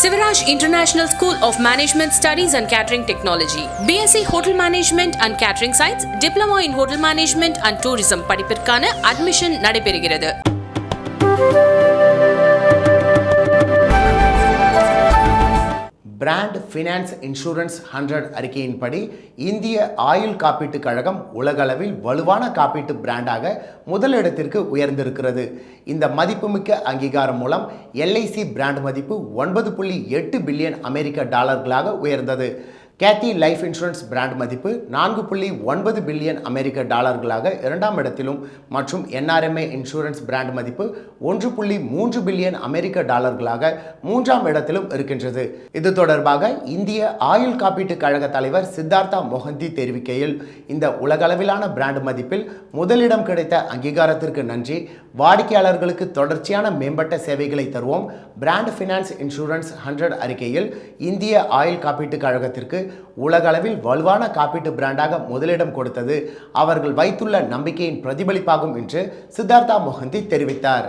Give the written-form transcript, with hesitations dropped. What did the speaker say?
Sivaraj International School of Management Studies and Catering Technology, BSc Hotel Management and Catering Science, Diploma in Hotel Management and Tourism படிப்பிற்கான admission நடைபெறுகிறது. Brand finance insurance 100 அறிக்கையின்படி இந்திய ஆயுள் காப்பீட்டுக் கழகம் உலகளவில் வலுவான காப்பீட்டு பிராண்டாக முதலிடத்திற்கு உயர்ந்திருக்கிறது. இந்த மதிப்புமிக்க அங்கீகாரம் மூலம் எல்ஐசி பிராண்ட் மதிப்பு 9.8 பில்லியன் அமெரிக்க டாலர்களாக உயர்ந்தது. கேத்தி லைஃப் இன்சூரன்ஸ் பிராண்ட் மதிப்பு 4.9 பில்லியன் அமெரிக்க டாலர்களாக இரண்டாம் இடத்திலும் மற்றும் என்ஆர்எம்ஏ இன்சூரன்ஸ் பிராண்ட் மதிப்பு 1.3 பில்லியன் அமெரிக்க டாலர்களாக மூன்றாம் இடத்திலும் இருக்கின்றது. இது தொடர்பாக இந்திய ஆயுள் காப்பீட்டு கழக தலைவர் சித்தார்த்தா மொஹந்தி தெரிவிக்கையில், இந்த உலகளவிலான பிராண்ட் மதிப்பில் முதலிடம் கிடைத்த அங்கீகாரத்திற்கு நன்றி. வாடிக்கையாளர்களுக்கு தொடர்ச்சியான மேம்பட்ட சேவைகளை தருவோம். பிராண்ட் ஃபினான்ஸ் இன்சூரன்ஸ் 100 அறிக்கையில் இந்திய ஆயுள் காப்பீட்டு கழகத்திற்கு உலகளவில் வலுவான காப்பீட்டு பிராண்டாக முதலிடம் கொடுத்தது அவர்கள் வைத்துள்ள நம்பிக்கையின் பிரதிபலிப்பாகும் என்று சித்தார்த்தா மொஹந்தி தெரிவித்தார்.